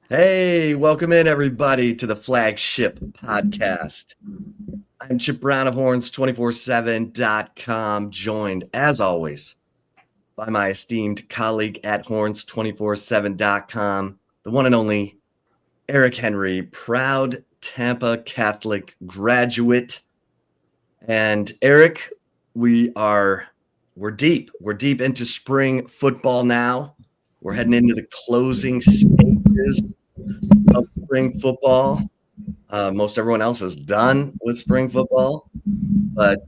Hey, welcome in everybody to the Flagship Podcast. I'm Chip Brown of Horns247.com, joined as always by my esteemed colleague at Horns247.com, the one and only Eric Henry, proud Tampa Catholic graduate. And Eric, we're deep. We're deep into spring football now. We're heading into the closing stages of spring football. Most everyone else is done with spring football, but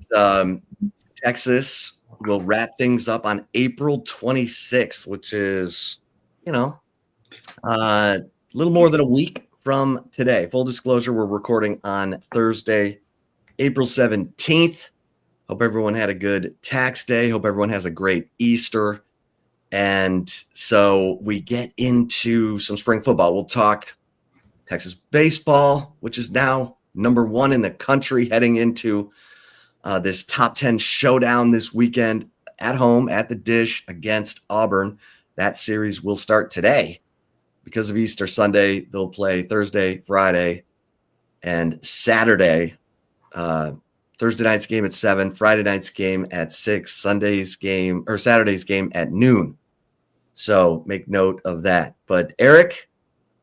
Texas will wrap things up on April 26th, which is, a little more than a week from today. Full disclosure, we're recording on Thursday, April 17th. Hope everyone had a good tax day. Hope everyone has a great Easter. And so we get into some spring football. We'll talk Texas baseball, which is now number one in the country, heading into this top 10 showdown this weekend at home at the Dish against Auburn. That series will start today because of Easter Sunday. They'll play Thursday, Friday, and Saturday. Thursday night's game at 7, Friday night's game at 6, Saturday's game at noon. So make note of that. But Eric,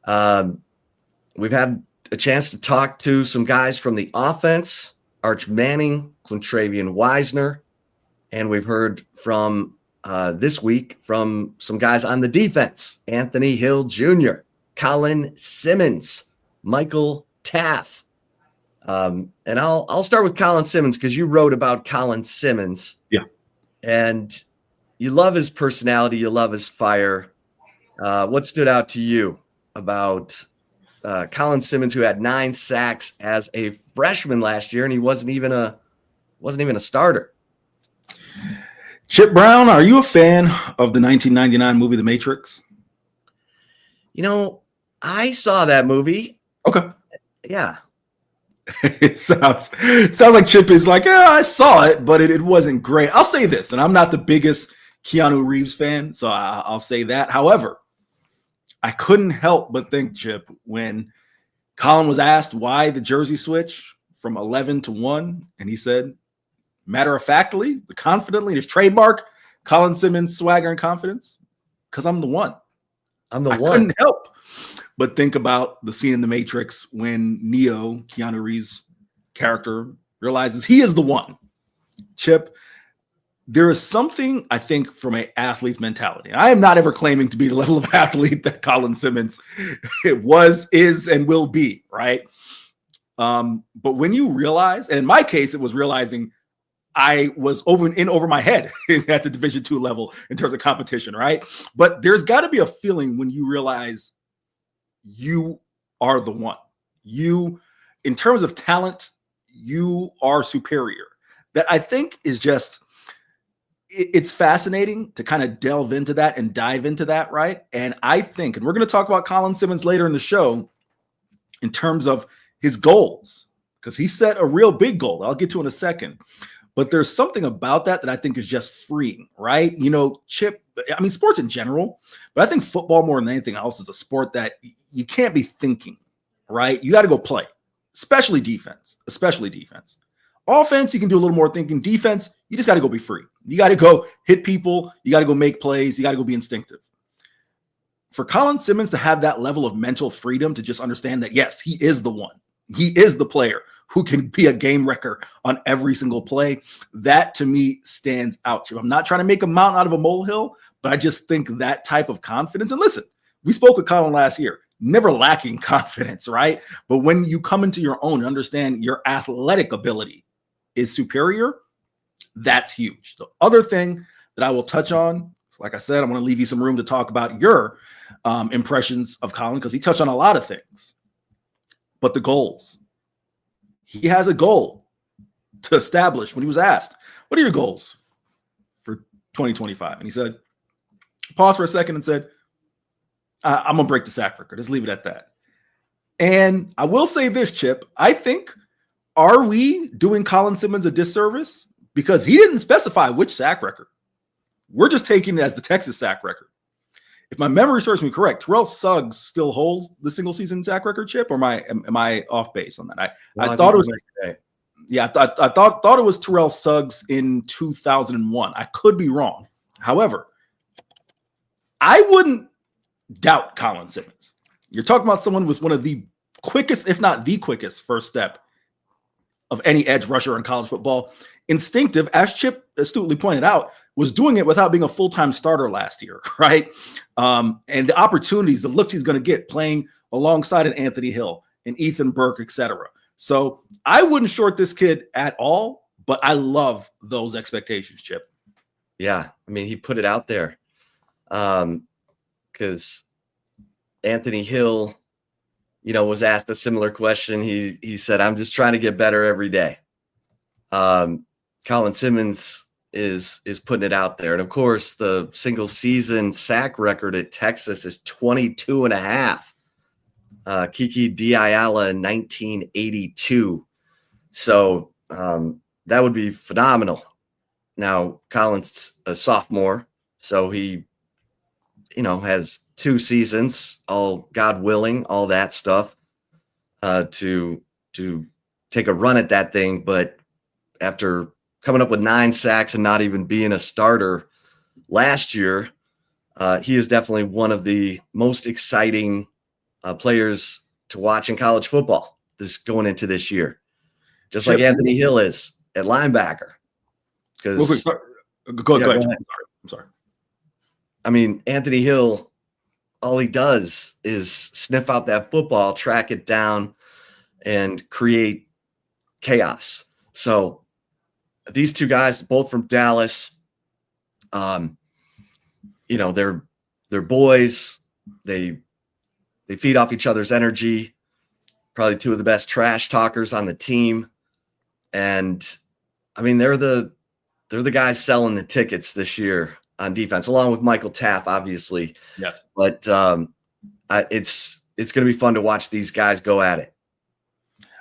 we've had a chance to talk to some guys from the offense, Arch Manning, Quintravian Wisner, and we've heard from this week from some guys on the defense, Anthony Hill Jr., Colin Simmons, Michael Taff. And I'll start with Colin Simmons because you wrote about Colin Simmons. Yeah. And you love his personality. You love his fire. What stood out to you about Colin Simmons, who had 9 sacks as a freshman last year, and he wasn't even a starter? Chip Brown, are you a fan of the 1999 movie The Matrix? I saw that movie. Okay. Yeah. It sounds like Chip is like, yeah, I saw it, but it wasn't great. I'll say this, and I'm not the biggest Keanu Reeves fan, so I'll say that. However, I couldn't help but think, Chip, when Colin was asked why the jersey switch from 11 to 1, and he said, matter-of-factly, confidently, his trademark, Colin Simmons swagger and confidence, because I'm the one. I'm the one. I couldn't help but think about the scene in The Matrix when Neo, Keanu Reeves' character, realizes he is the one. Chip, there is something, I think, from an athlete's mentality. I am not ever claiming to be the level of athlete that Colin Simmons was, is, and will be, right? But when you realize, and in my case, it was realizing I was over my head at the Division II level in terms of competition, right? But there's got to be a feeling when you realize you are the one. You, in terms of talent, you are superior. That I think is just, it's fascinating to kind of delve into that and dive into that, right? And I think, and we're going to talk about Colin Simmons later in the show in terms of his goals, because he set a real big goal. I'll get to in a second. But there's something about that I think is just freeing, right? Chip, I mean, sports in general, but I think football more than anything else is a sport that you can't be thinking, right? You got to go play, especially defense. Offense, you can do a little more thinking. Defense, you just got to go be free. You got to go hit people. You got to go make plays. You got to go be instinctive. For Colin Simmons to have that level of mental freedom to just understand that, yes, he is the one. He is the player who can be a game wrecker on every single play. That, to me, stands out. I'm not trying to make a mountain out of a molehill, but I just think that type of confidence. And listen, we spoke with Colin last year. Never lacking confidence, right? But when you come into your own and understand your athletic ability is superior, that's huge. The other thing that I will touch on, like I said, I want to leave you some room to talk about your impressions of Colin, because he touched on a lot of things. But the goals. He has a goal to establish. When he was asked, what are your goals for 2025? And he said, paused for a second and said, I'm going to break the sack record. Just leave it at that. And I will say this, Chip. I think, are we doing Colin Simmons a disservice? Because he didn't specify which sack record. We're just taking it as the Texas sack record. if my memory serves me correct, Terrell Suggs still holds the single season sack record, Chip, or am I off base on that? I thought it was I thought it was Terrell Suggs in 2001. I could be wrong. However, I wouldn't doubt Colin Simmons. You're talking about someone with one of the quickest, if not the quickest, first step of any edge rusher in college football. Instinctive, as Chip astutely pointed out, was doing it without being a full-time starter last year, right? And the opportunities, the looks he's going to get playing alongside an Anthony Hill and Ethan Burke, etc. So I wouldn't short this kid at all, but I love those expectations, Chip. Yeah, I mean, he put it out there because Anthony Hill, was asked a similar question. He said, "I'm just trying to get better every day." Colin Simmons is putting it out there. And of course, the single season sack record at Texas is 22 and a half. Kiki Diayala in 1982. So that would be phenomenal. Now, Colin's a sophomore, so he, has 2 seasons, all God willing, all that stuff, to take a run at that thing. But after coming up with 9 sacks and not even being a starter last year, he is definitely one of the most exciting players to watch in college football going into this year, just like Anthony Hill is at linebacker. Because go ahead. I'm sorry. I mean, Anthony Hill, all he does is sniff out that football, track it down, and create chaos. So these 2 guys, both from Dallas, they're boys. They feed off each other's energy. Probably 2 of the best trash talkers on the team. And I mean, they're the guys selling the tickets this year on defense, along with Michael Taff, obviously. Yes. But it's going to be fun to watch these guys go at it.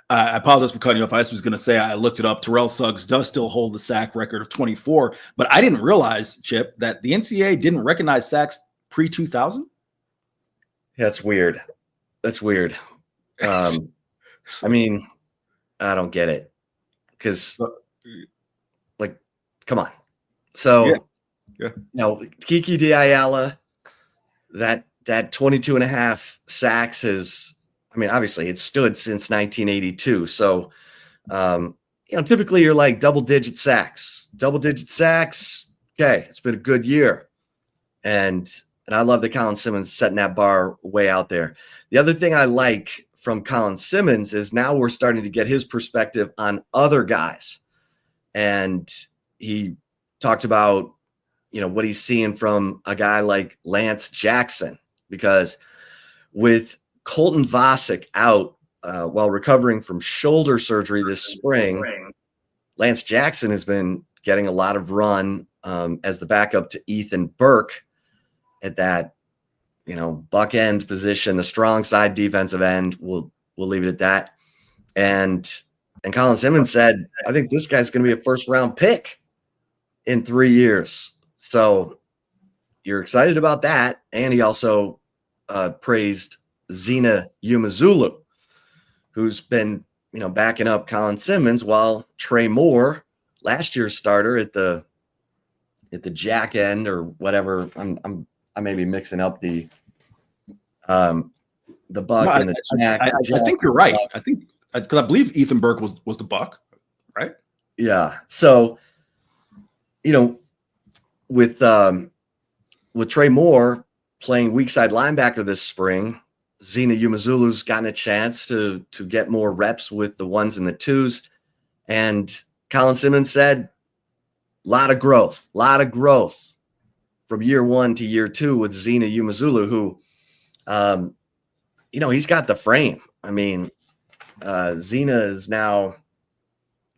I apologize for cutting you off. I was going to say, I looked it up. Terrell Suggs does still hold the sack record of 24, but I didn't realize, Chip, that the NCAA didn't recognize sacks pre-2000. That's weird. I mean, I don't get it. Because, come on. So, Kiki Diayala, that 22 and a half sacks is, I mean, obviously it's stood since 1982. So, typically you're like double digit sacks. Okay, it's been a good year. And I love that Colin Simmons setting that bar way out there. The other thing I like from Colin Simmons is now we're starting to get his perspective on other guys. And he talked about, what he's seeing from a guy like Lance Jackson, because with Colton Vasek out while recovering from shoulder surgery this spring, Lance Jackson has been getting a lot of run as the backup to Ethan Burke at that, buck end position, the strong side defensive end. We'll leave it at that. And Colin Simmons said, I think this guy's going to be a first round pick in 3 years. So you're excited about that. And he also praised Zina Umazulu, who's been, backing up Colin Simmons, while Trey Moore, last year's starter at the jack end or whatever. I may be mixing up the buck and the jack. I think you're right. I think because I believe Ethan Burke was the buck, right? Yeah. So, with Trey Moore playing weak side linebacker this spring, Zina Umazulu's gotten a chance to get more reps with the 1s and the 2s. And Colin Simmons said, a lot of growth from year 1 to year 2 with Zina Umazulu, who, he's got the frame. I mean, Zina is now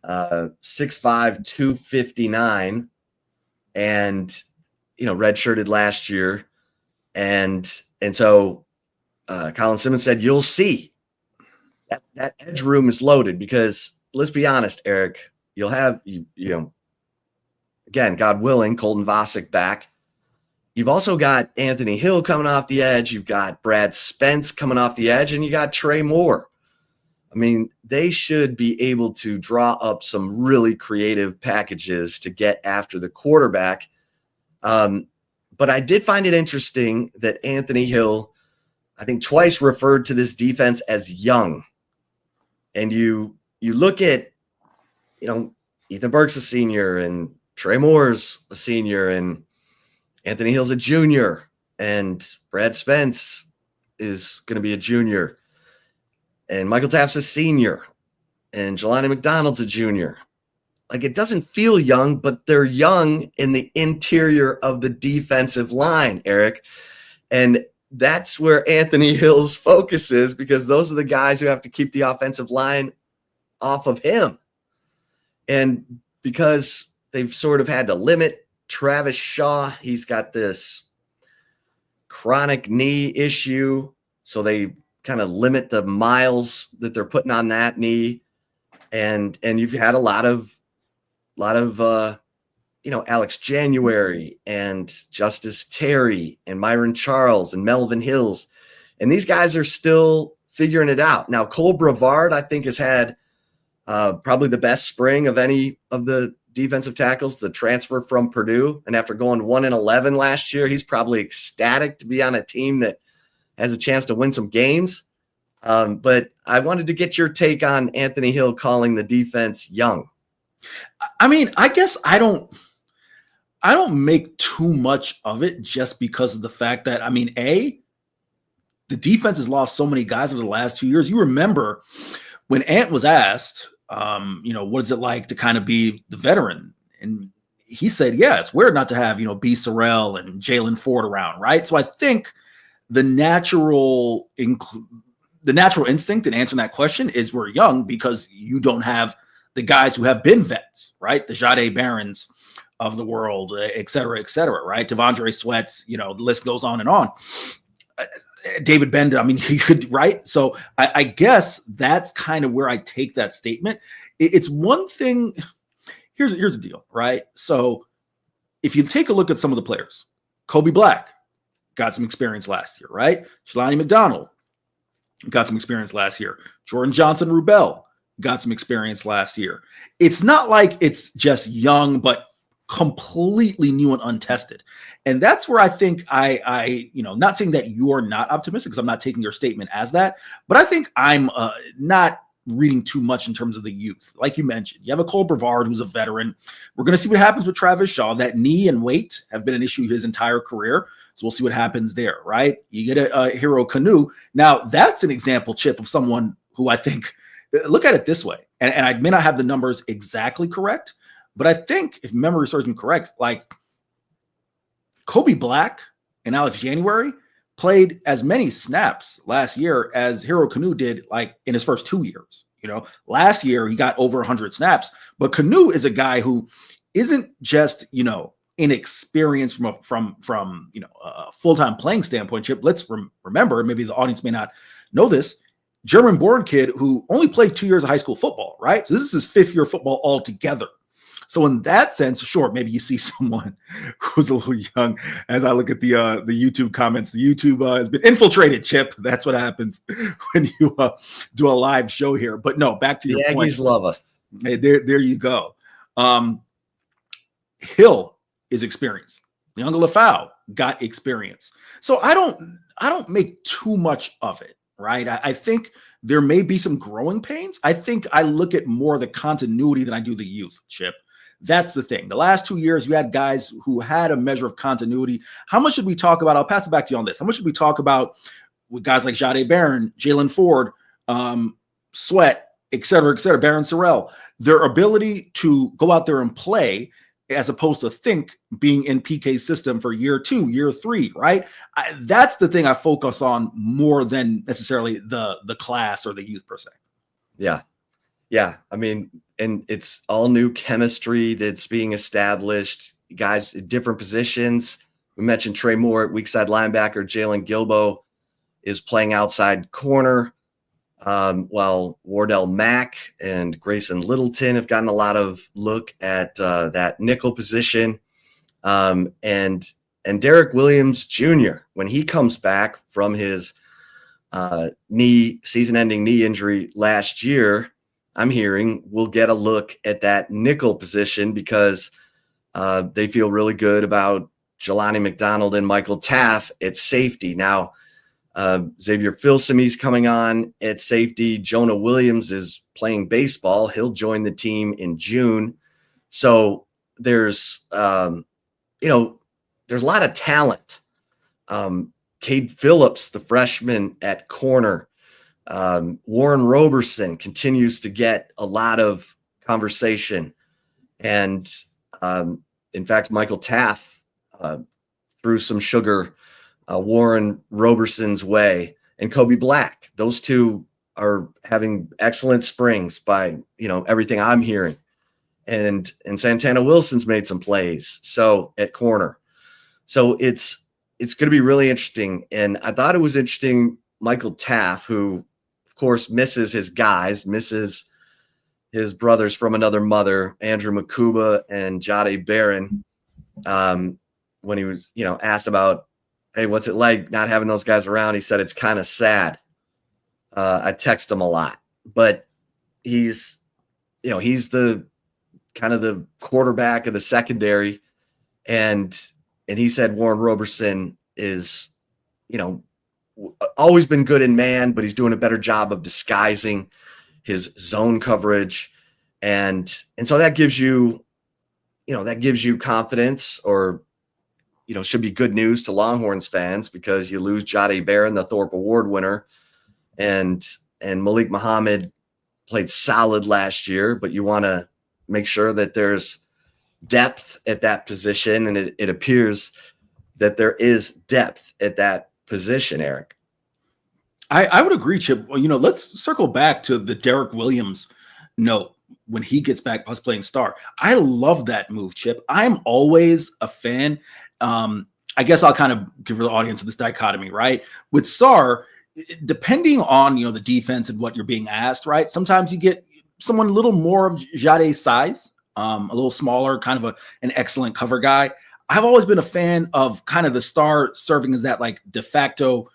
6'5", 259, and redshirted last year, and so Colin Simmons said, "You'll see that edge room is loaded." Because let's be honest, Eric, you'll have again, God willing, Colton Vasek back. you've also got Anthony Hill coming off the edge. You've got Brad Spence coming off the edge, and you got Trey Moore. I mean, they should be able to draw up some really creative packages to get after the quarterback. But I did find it interesting that Anthony Hill, I think, twice referred to this defense as young. And you look at, Ethan Burke's a senior and Trey Moore's a senior and Anthony Hill's a junior and Brad Spence is going to be a junior and Michael Taft's a senior and Jelani McDonald's a junior. Like, it doesn't feel young, but they're young in the interior of the defensive line, Eric. And that's where Anthony Hill's focus is, because those are the guys who have to keep the offensive line off of him. And because they've sort of had to limit Travis Shaw, he's got this chronic knee issue. So they kind of limit the miles that they're putting on that knee. And you've had a lot of Alex January and Justice Terry and Myron Charles and Melvin Hills. And these guys are still figuring it out. Now, Cole Brevard, I think, has had probably the best spring of any of the defensive tackles, the transfer from Purdue. And after going 1-11 last year, he's probably ecstatic to be on a team that has a chance to win some games. But I wanted to get your take on Anthony Hill calling the defense young. I mean, I guess I don't make too much of it just because of the fact that, I mean, the defense has lost so many guys over the last 2 years. You remember when Ant was asked, what is it like to kind of be the veteran? And he said, yeah, it's weird not to have, B. Sorrell and Jalen Ford around, right? So I think the natural instinct in answering that question is we're young because you don't have the guys who have been vets, right? The Jahdae Barrons of the world, et cetera, right? Devondre Sweats, the list goes on and on. David Benda, I mean, he could, right? So I guess that's kind of where I take that statement. It's one thing. Here's the deal, right? So if you take a look at some of the players, Kobe Black got some experience last year, right? Jelani McDonald got some experience last year. Jordan Johnson-Rubel got some experience last year. It's not like it's just young, but completely new and untested. And that's where I think I not saying that you're not optimistic, because I'm not taking your statement as that, but I think I'm not reading too much in terms of the youth. Like you mentioned, you have a Cole Brevard who's a veteran. We're going to see what happens with Travis Shaw. That knee and weight have been an issue his entire career. So we'll see what happens there, right? You get a Hero Canoe. Now, that's an example, Chip, of someone who I think, look at it this way, and I may not have the numbers exactly correct, but I think, if memory serves me correct, like Kobe Black and Alex January played as many snaps last year as Hero Canoe did, like in his first 2 years. Last year he got over 100 snaps, but Canoe is a guy who isn't just inexperienced from a full-time playing standpoint. Chip, let's remember, maybe the audience may not know this, German-born kid who only played 2 years of high school football, right? So this is his fifth year of football altogether. So in that sense, sure, maybe you see someone who's a little young. As I look at the YouTube comments, the YouTube has been infiltrated, Chip. That's what happens when you do a live show here. But no, back to your point. Aggies love us. Hey, there you go. Hill is experienced. Young Lafau got experience. So I don't make too much of it, right? I think there may be some growing pains. I think I look at more the continuity than I do the youth, Chip. That's the thing. The last 2 years, you had guys who had a measure of continuity. How much should we talk about? I'll pass it back to you on this. How much should we talk about with guys like Jahdae Barron, Jalen Ford, Sweat, et cetera, Barron Sorrell, their ability to go out there and play as opposed to think being in PK's system for year 2, year 3, right? That's the thing I focus on more than necessarily the class or the youth per se. Yeah. I mean, and it's all new chemistry that's being established. Guys at different positions. We mentioned Trey Moore at weak side linebacker. Jalen Gilbo is playing outside corner. While Wardell Mack and Grayson Littleton have gotten a lot of look at that nickel position. And Derek Williams Jr., when he comes back from his season-ending knee injury last year, I'm hearing we'll get a look at that nickel position because they feel really good about Jelani McDonald and Michael Taff at safety. Now, Xavier Filsame's coming on at safety. Jonah Williams is playing baseball. He'll join the team in June. So there's, there's a lot of talent. Cade Phillips, the freshman at corner. Warren Roberson continues to get a lot of conversation. And in fact, Michael Taff threw some sugar Warren Roberson's way, and Kobe Black. Those two are having excellent springs by, everything I'm hearing. And Santana Wilson's made some plays. So at corner. So it's going to be really interesting. And I thought it was interesting. Michael Taff, who of course misses his guys, misses his brothers from another mother, Andrew Makuba and Jade Barron. When he was, asked about, hey, what's it like not having those guys around? He said, it's kind of sad. I text him a lot, but he's the kind of the quarterback of the secondary. And he said Warren Roberson is, always been good in man, but he's doing a better job of disguising his zone coverage. And so that gives you confidence, or, should be good news to Longhorns fans, because you lose Jade Barron, the Thorpe Award winner, and Malik Muhammad played solid last year, but you want to make sure that there's depth at that position. And it appears that there is depth at that position, Eric. I would agree, Chip. Let's circle back to the Derek Williams note when he gets back us playing star. I love that move, Chip. I'm always a fan. I guess I'll kind of give the audience this dichotomy, right? With star, depending on, the defense and what you're being asked, right? Sometimes you get someone a little more of Jade's size, a little smaller, kind of an excellent cover guy. I've always been a fan of kind of the star serving as that like de facto,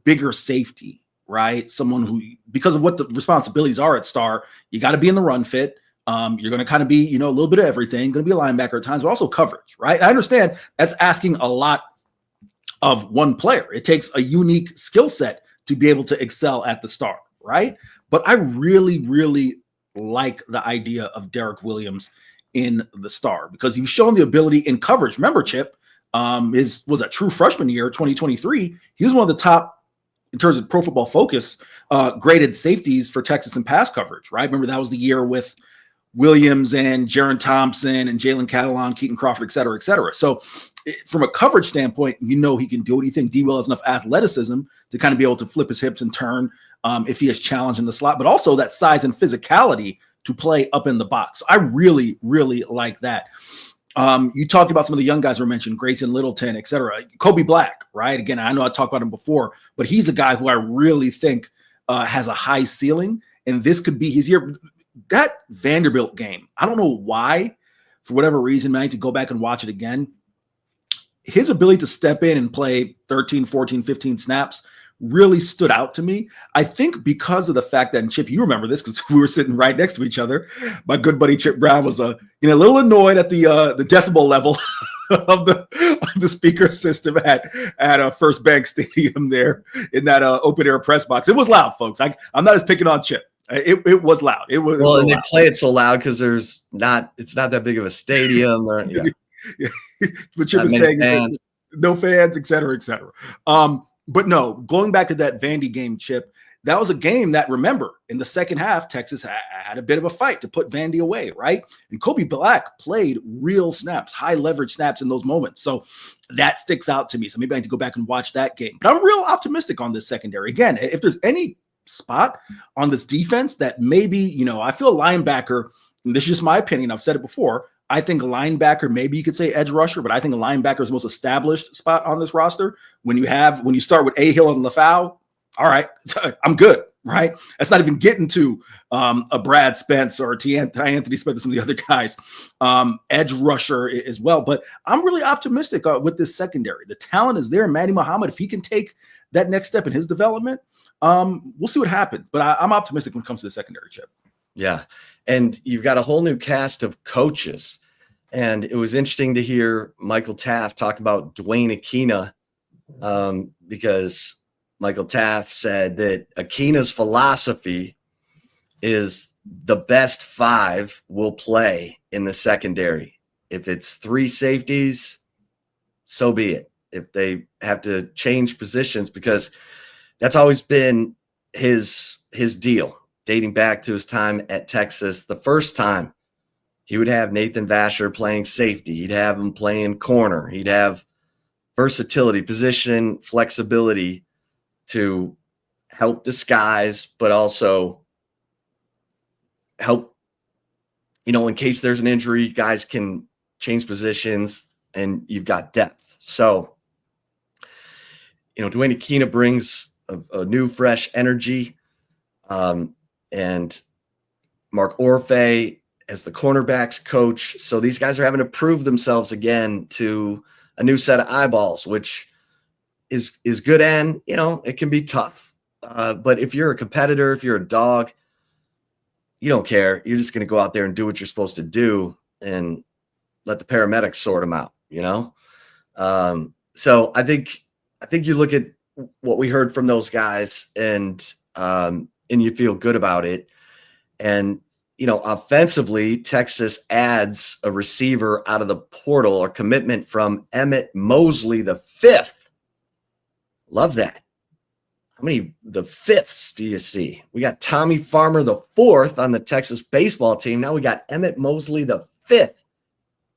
bigger safety, right? Someone who, because of what the responsibilities are at star, you got to be in the run fit. You're going to kind of be, a little bit of everything, going to be a linebacker at times, but also coverage, right? I understand that's asking a lot of one player. It takes a unique skill set to be able to excel at the star, right? But I really, really like the idea of Derek Williams in the star, because he's shown the ability in coverage. Remember, Chip, was a true freshman year, 2023. He was one of the top, in terms of Pro Football Focus, graded safeties for Texas in pass coverage, right? Remember, that was the year with Williams and Jaron Thompson and Jalen Catalon, Keaton Crawford, et cetera, et cetera. So from a coverage standpoint, he can do it. You think D-Will has enough athleticism to kind of be able to flip his hips and turn if he is challenged in the slot, but also that size and physicality to play up in the box. I really, really like that. You talked about some of the young guys were mentioned, Grayson Littleton, et cetera. Kobe Black, right? Again, I know I talked about him before, but he's a guy who I really think has a high ceiling, and this could be his year. That Vanderbilt game, I don't know why, for whatever reason, I need to go back and watch it again. His ability to step in and play 13, 14, 15 snaps really stood out to me. I think because of the fact that, and Chip, you remember this because we were sitting right next to each other. My good buddy Chip Brown was a little annoyed at the decibel level of the speaker system at First Bank Stadium there in that open air press box. It was loud, folks. I'm not just picking on Chip. It was loud. It was well, and they play it so loud because it's not that big of a stadium. Or, yeah. But Chip is saying fans. No fans, et cetera, et cetera. But no, going back to that Vandy game, Chip, that was a game that, remember, in the second half, Texas had a bit of a fight to put Vandy away, right? And Kobe Black played real snaps, high leverage snaps in those moments. So that sticks out to me. So maybe I need to go back and watch that game. But I'm real optimistic on this secondary. Again, if there's any spot on this defense that maybe, I feel a linebacker, and this is just my opinion, I've said it before, I think a linebacker, maybe you could say edge rusher, but I think a linebacker is the most established spot on this roster. When you start with Ahill and LaFau, All right, I'm good, right? That's not even getting to a Brad Spence or Anthony Smith and some of the other guys, edge rusher as well. But I'm really optimistic with this secondary. The talent is there. Manny Muhammad, if he can take that next step in his development, we'll see what happens. But I'm optimistic when it comes to the secondary, Chip. Yeah, and you've got a whole new cast of coaches. And it was interesting to hear Michael Taft talk about Dwayne Aquina, because Michael Taft said that Aquina's philosophy is the best 5 will play in the secondary. If it's 3 safeties, so be it. If they have to change positions, because that's always been his deal, dating back to his time at Texas. The first time he would have Nathan Vasher playing safety. He'd have him playing corner. He'd have versatility, position, flexibility to help disguise, but also help, in case there's an injury, guys can change positions and you've got depth. So, Dwayne Aquina brings a new, fresh energy. And Mark Orfe as the cornerbacks coach. So these guys are having to prove themselves again to a new set of eyeballs, which is good. And, it can be tough. But if you're a competitor, if you're a dog, you don't care. You're just going to go out there and do what you're supposed to do and let the paramedics sort them out, So I think you look at what we heard from those guys and you feel good about it. And, offensively, Texas adds a receiver out of the portal or commitment from Emmett Mosley, the 5th. Love that. How many the 5ths do you see? We got Tommy Farmer, the 4th on the Texas baseball team. Now we got Emmett Mosley, the 5th,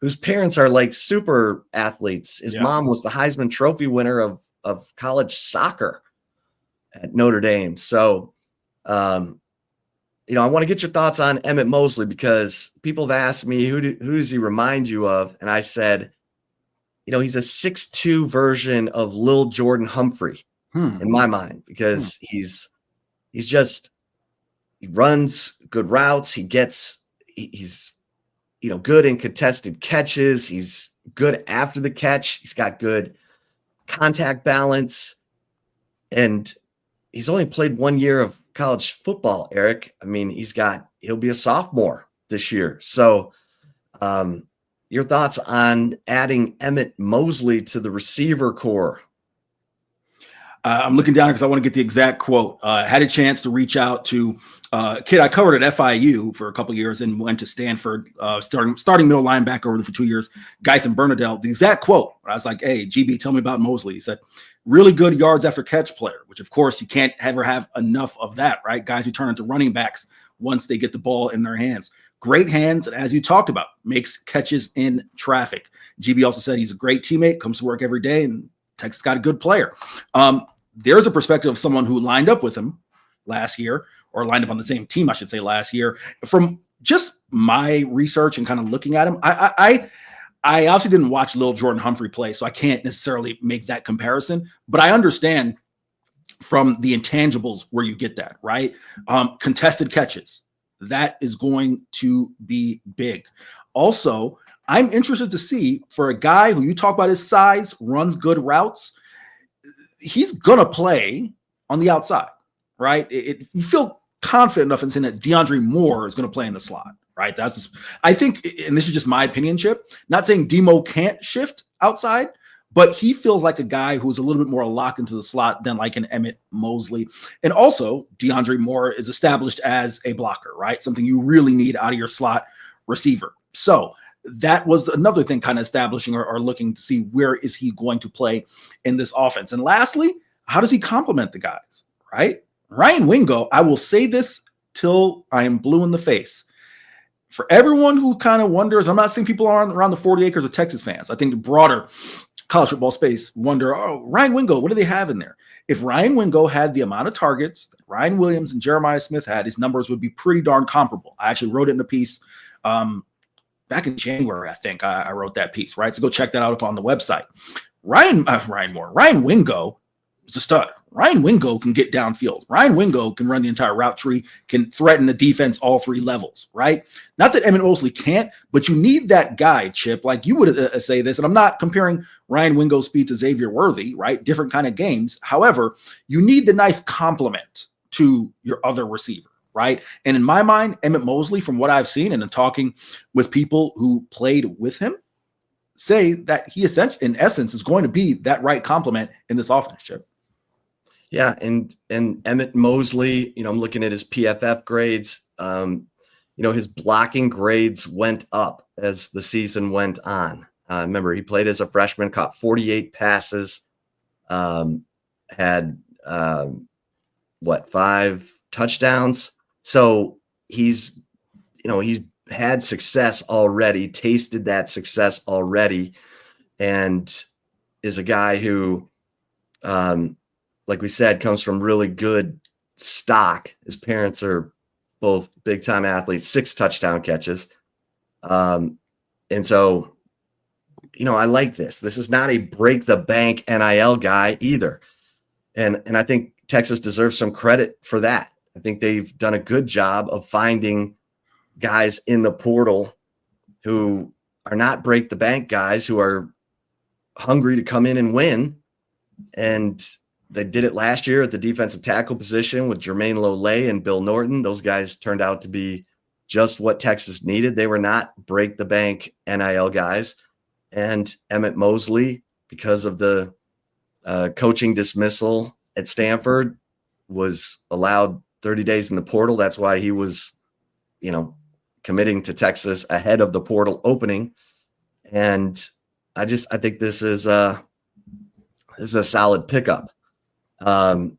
whose parents are like super athletes. His mom was the Heisman Trophy winner of college soccer at Notre Dame. So, I want to get your thoughts on Emmett Mosley, because people have asked me, who does he remind you of? And I said, he's a 6'2" version of Lil Jordan Humphrey in my mind, because he runs good routes. He's good in contested catches. He's good after the catch. He's got good contact balance, and he's only played 1 year of college football, Eric. I mean, he'll be a sophomore this year. So, your thoughts on adding Emmett Mosley to the receiver core? I'm looking down because I want to get the exact quote. I had a chance to reach out to a kid I covered at FIU for a couple of years and went to Stanford, starting middle linebacker over there for 2 years, Gaithan Bernadelle. The exact quote, I was like, hey, GB, tell me about Mosley. He said, really good yards after catch player, which of course you can't ever have enough of that, right? Guys who turn into running backs once they get the ball in their hands. Great hands, and as you talked about, makes catches in traffic. GB also said he's a great teammate, comes to work every day, and Texas got a good player. There's a perspective of someone who lined up with him last year, or lined up on the same team, I should say, last year. From just my research and kind of looking at him, I obviously didn't watch Lil Jordan Humphrey play, so I can't necessarily make that comparison, but I understand from the intangibles where you get that, right? Contested catches, that is going to be big. Also, I'm interested to see, for a guy who you talk about his size, runs good routes, he's going to play on the outside, right? You feel confident enough in saying that DeAndre Moore is going to play in the slot, right? I think, and this is just my opinion, Chip, not saying Demo can't shift outside, but he feels like a guy who's a little bit more locked into the slot than like an Emmett Mosley. And also, DeAndre Moore is established as a blocker, right? Something you really need out of your slot receiver. So that was another thing kind of establishing or looking to see where is he going to play in this offense. And lastly, how does he complement the guys, right? Ryan Wingo, I will say this till I am blue in the face. For everyone who kind of wonders, I'm not saying people around the 40 acres of Texas fans. I think the broader college football space wonder, Ryan Wingo, what do they have in there? If Ryan Wingo had the amount of targets that Ryan Williams and Jeremiah Smith had, his numbers would be pretty darn comparable. I actually wrote it in the piece back in January, I think I wrote that piece, right? So go check that out up on the website. Ryan Wingo is a stud. Ryan Wingo can get downfield. Ryan Wingo can run the entire route tree, can threaten the defense all three levels, right? Not that Emmett Mosley can't, but you need that guy, Chip. Like you would say this, and I'm not comparing Ryan Wingo's speed to Xavier Worthy, right? Different kind of games. However, you need the nice complement to your other receiver, right? And in my mind, Emmett Mosley, from what I've seen and in talking with people who played with him, say that he essentially, in essence, is going to be that right complement in this offense, Chip. Yeah, and Emmett Mosley, I'm looking at his PFF grades. His blocking grades went up as the season went on. Remember, he played as a freshman, caught 48 passes, had 5 touchdowns. So he's had success already, tasted that success already, and is a guy who, like we said, comes from really good stock. His parents are both big time athletes, 6 touchdown catches. And so, I like this. This is not a break the bank NIL guy either. And I think Texas deserves some credit for that. I think they've done a good job of finding guys in the portal who are not break the bank guys, who are hungry to come in and win. And they did it last year at the defensive tackle position with Jermaine Lole and Bill Norton. Those guys turned out to be just what Texas needed. They were not break the bank NIL guys. And Emmett Mosley, because of the coaching dismissal at Stanford, was allowed 30 days in the portal. That's why he was, committing to Texas ahead of the portal opening. And I think this is a solid pickup. Eric,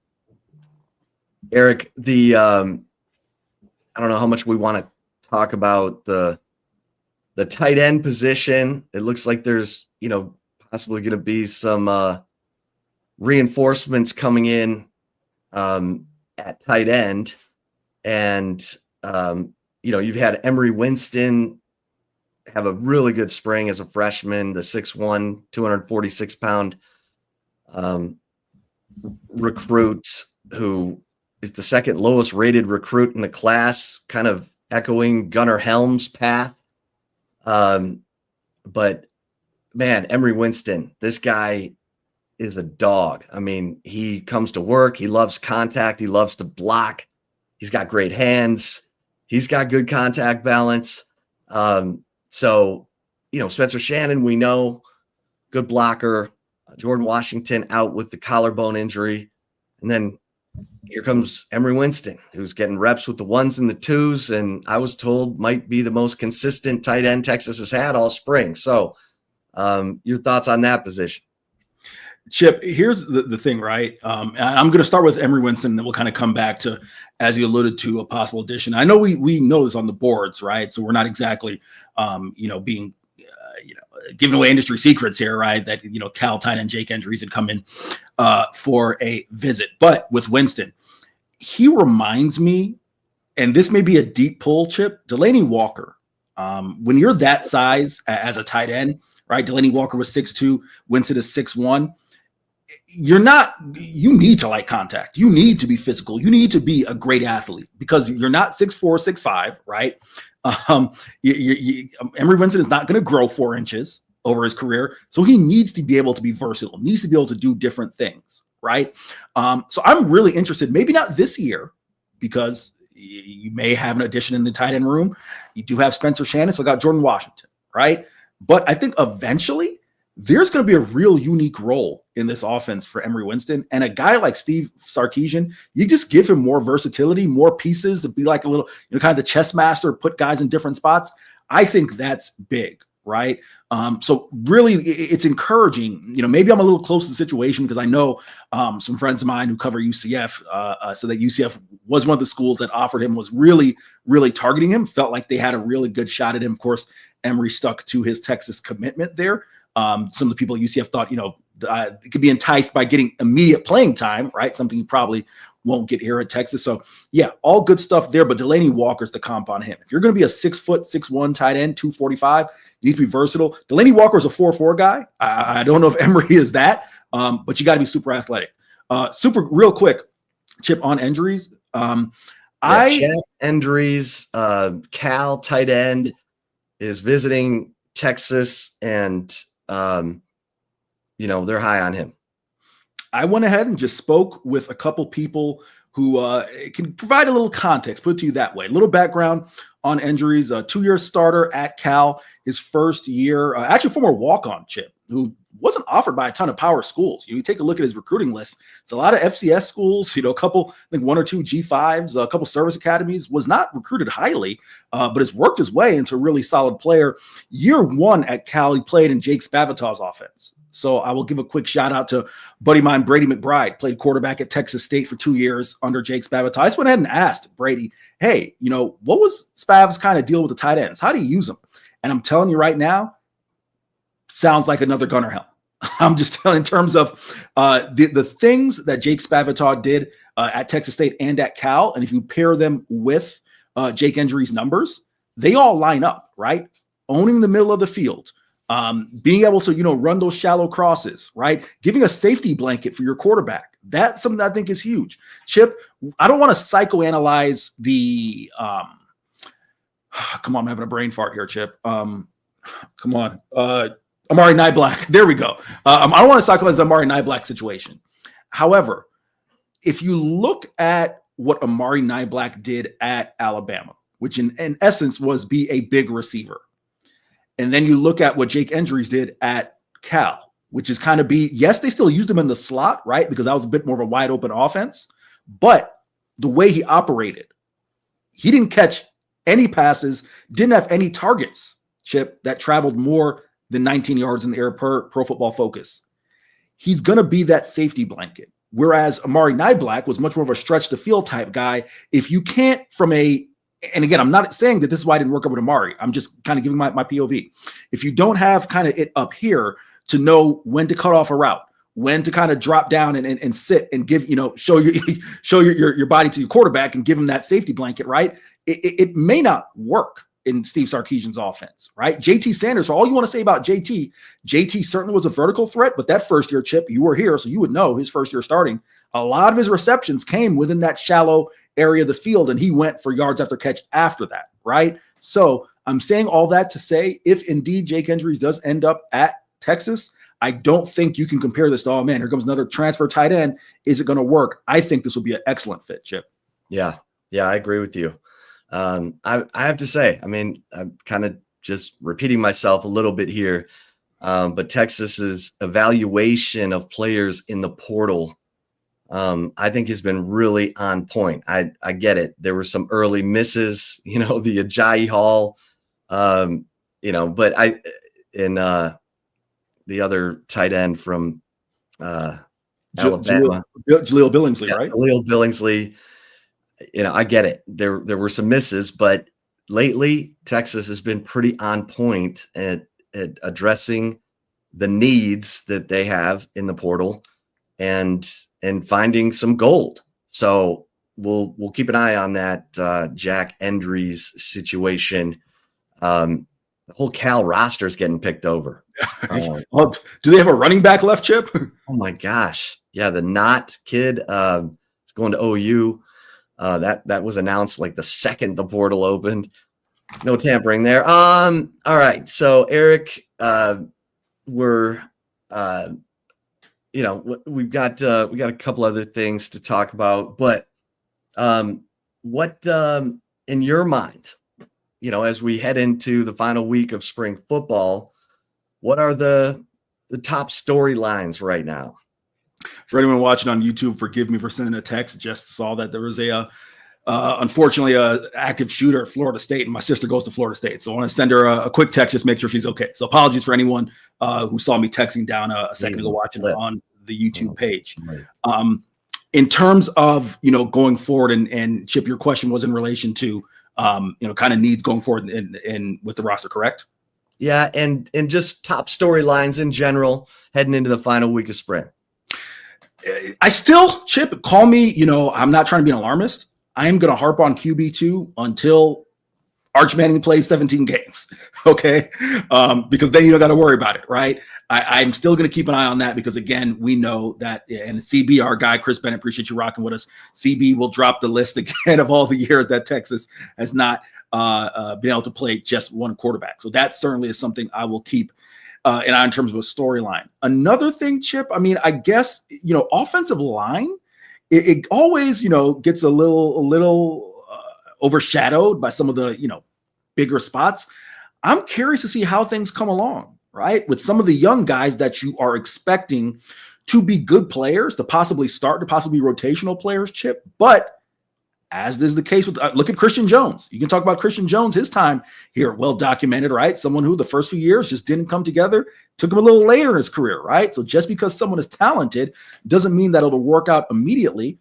I don't know how much we want to talk about the tight end position. It looks like there's, possibly going to be some reinforcements coming in at tight end. And, you've had Emery Winston have a really good spring as a freshman, the 6'1", 246-pound recruit who is the second lowest rated recruit in the class, kind of echoing Gunnar Helm's path. But man, Emery Winston, this guy is a dog. I mean, he comes to work. He loves contact. He loves to block. He's got great hands. He's got good contact balance. So, Spencer Shannon, we know, good blocker. Jordan Washington out with the collarbone injury. And then here comes Emery Winston, who's getting reps with the 1s and the 2s. And I was told might be the most consistent tight end Texas has had all spring. So your thoughts on that position? Chip, here's the thing, right? I'm going to start with Emery Winston, and then we'll kind of come back to, as you alluded to, a possible addition. I know we know this on the boards, right? So we're not exactly, being, giving away industry secrets here, right? That, Cal tight end Jake Andrews had come in for a visit. But with Winston, he reminds me, and this may be a deep pull, Chip, Delaney Walker. When you're that size as a tight end, right? Delaney Walker was 6'2", Winston is 6'1". You need to like contact. You need to be physical. You need to be a great athlete because you're not 6'4", 6'5", right? Emery Winston is not going to grow 4 inches over his career. So he needs to be able to be versatile, needs to be able to do different things, right? So I'm really interested, maybe not this year, because you may have an addition in the tight end room. You do have Spencer Shannon, so I got Jordan Washington, right? But I think eventually there's going to be a real unique role in this offense for Emery Winston. And a guy like Steve Sarkisian, you just give him more versatility, more pieces to be like a little, kind of the chess master, put guys in different spots. I think that's big, right? So really it's encouraging. Maybe I'm a little close to the situation because I know some friends of mine who cover UCF, so that UCF was one of the schools that offered him, was really, really targeting him, felt like they had a really good shot at him. Of course, Emery stuck to his Texas commitment there. Some of the people at UCF thought, it could be enticed by getting immediate playing time, right? Something you probably won't get here at Texas. So yeah, all good stuff there, but Delaney Walker's the comp on him. If you're going to be a 6', 6'1" tight end, 245, you need to be versatile. Delaney Walker is a 4'4" guy. I don't know if Emery is that, but you got to be super athletic. Super real quick, Chip, on injuries. Chad Endries, Cal tight end, is visiting Texas, and they're high on him. I went ahead and just spoke with a couple people who can provide a little context, put it to you that way. A little background on injuries. A 2-year starter at Cal, his first year, actually former walk-on, Chip, who wasn't offered by a ton of power schools. You take a look at his recruiting list. It's a lot of FCS schools, a couple, I think 1 or 2 G5s, a couple service academies, was not recruited highly, but has worked his way into a really solid player. Year 1 at Cal, he played in Jake Spavital's offense. So I will give a quick shout out to buddy of mine, Brady McBride, played quarterback at Texas State for 2 years under Jake Spavital. I just went ahead and asked Brady, hey, what was Spav's kind of deal with the tight ends? How do you use them? And I'm telling you right now, sounds like another Gunnar Helm. I'm just telling in terms of the things that Jake Spavital did at Texas State and at Cal. And if you pair them with Jake Endries' numbers, they all line up, right? Owning the middle of the field. Being able to, run those shallow crosses, right? Giving a safety blanket for your quarterback. That's something that I think is huge. Chip, I don't want to psychoanalyze the come on, I'm having a brain fart here, Chip. Come on. Amari Niblack. There we go. I don't want to psychoanalyze the Amari Niblack situation. However, if you look at what Amari Niblack did at Alabama, which in essence was be a big receiver, and then you look at what Jake Endries did at Cal, which is kind of yes, they still used him in the slot, right? Because that was a bit more of a wide open offense. But the way he operated, he didn't catch any passes, didn't have any targets, Chip, that traveled more than 19 yards in the air per Pro Football Focus. He's going to be that safety blanket. Whereas Amari Niblack was much more of a stretch the field type guy. If you can't and again, I'm not saying that this is why I didn't work out with Amari. I'm just kind of giving my POV. If you don't have kind of it up here to know when to cut off a route, when to kind of drop down and sit and give, show your body to your quarterback and give him that safety blanket, right? It may not work in Steve Sarkisian's offense, right? JT Sanders, for all you want to say about JT certainly was a vertical threat, but that first year, Chip, you were here, so you would know his first year starting. A lot of his receptions came within that shallow area of the field, and he went for yards after catch after that, right? So I'm saying all that to say, if indeed Jake Endries does end up at Texas, I don't think you can compare this to, oh man, here comes another transfer tight end. Is it going to work? I think this will be an excellent fit, Chip. Yeah, I agree with you. I have to say, I'm kind of just repeating myself a little bit here, but Texas's evaluation of players in the portal, I think has been really on point. I get it. There were some early misses, the Ajayi Hall, but the other tight end from Alabama, Jaleel Billingsley, right? Jaleel Billingsley. I get it. There were some misses, but lately Texas has been pretty on point at addressing the needs that they have in the portal and finding some gold. So we'll keep an eye on that Jack Endries situation. The whole Cal roster is getting picked over. Well, do they have a running back left, Chip? Oh my gosh. Yeah. The Knott kid is going to OU. That was announced like the second the portal opened. No tampering there. All right. So Eric, we've got a couple other things to talk about, but what in your mind, as we head into the final week of spring football, what are the top storylines right now? For anyone watching on YouTube, forgive me for sending a text. Just saw that there was unfortunately, a active shooter at Florida State, and my sister goes to Florida State. So I want to send her a quick text, just make sure she's okay. So apologies for anyone who saw me texting down a second ago watching on the YouTube page. In terms of, going forward, and Chip, your question was in relation to, kind of needs going forward in with the roster, correct? Yeah, and just top storylines in general heading into the final week of spring. I still, Chip, call me, I'm not trying to be an alarmist. I am going to harp on QB2 until Arch Manning plays 17 games, okay? Because then you don't got to worry about it, right? I'm still going to keep an eye on that because, again, we know that, and CB, our guy, Chris Bennett, appreciate you rocking with us. CB will drop the list again of all the years that Texas has not been able to play just one quarterback. So that certainly is something I will keep an eye in terms of a storyline. Another thing, Chip, I mean, I guess, offensive line, it always, gets a little overshadowed by some of the, bigger spots. I'm curious to see how things come along, right? With some of the young guys that you are expecting to be good players, to possibly start, to possibly be rotational players, Chip. But as is the case with, look at Christian Jones. You can talk about Christian Jones, his time here, well documented, right? Someone who the first few years just didn't come together, took him a little later in his career, right? So just because someone is talented doesn't mean that it'll work out immediately.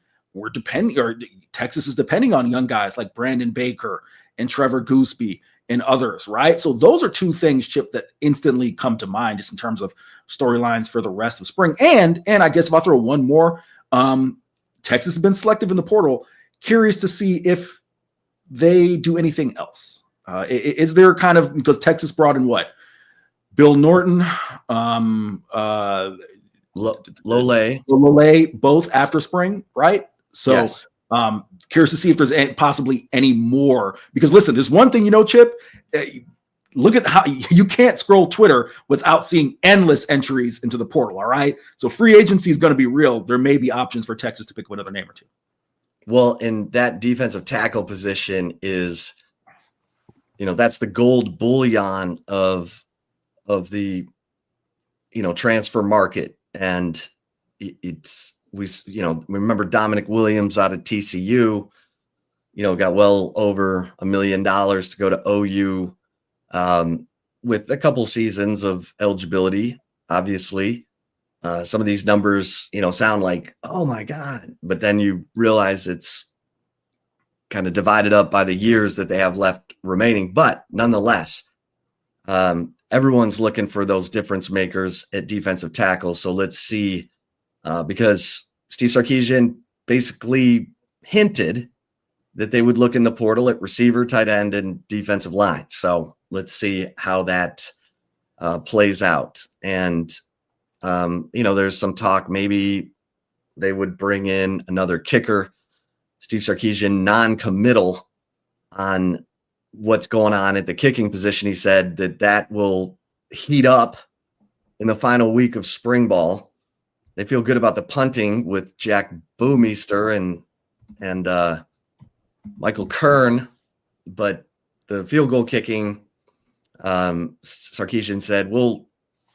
Texas is depending on young guys like Brandon Baker and Trevor Gooseby and others, right? So those are two things, Chip, that instantly come to mind just in terms of storylines for the rest of spring. And I guess if I throw one more, Texas has been selective in the portal. Curious to see if they do anything else. Is there kind of, because Texas brought in what? Bill Norton, Lole, both after spring, right? So yes. Curious to see if there's possibly any more. Because listen, there's one thing, Chip, look at how you can't scroll Twitter without seeing endless entries into the portal, all right? So free agency is going to be real. There may be options for Texas to pick up another name or two. Well, and that defensive tackle position is, that's the gold bullion of the, transfer market. And we remember Dominic Williams out of TCU, got well over $1 million to go to OU with a couple seasons of eligibility, obviously. Some of these numbers, sound like, oh my God, but then you realize it's kind of divided up by the years that they have left remaining. But nonetheless, everyone's looking for those difference makers at defensive tackle. So let's see, because Steve Sarkisian basically hinted that they would look in the portal at receiver, tight end, and defensive line. So let's see how that plays out. And there's some talk maybe they would bring in another kicker. Steve Sarkisian non-committal on what's going on at the kicking position. He said that will heat up in the final week of spring ball. They feel good about the punting with Jack Boomeister and Michael Kern, but the field goal kicking, Sarkisian said, we'll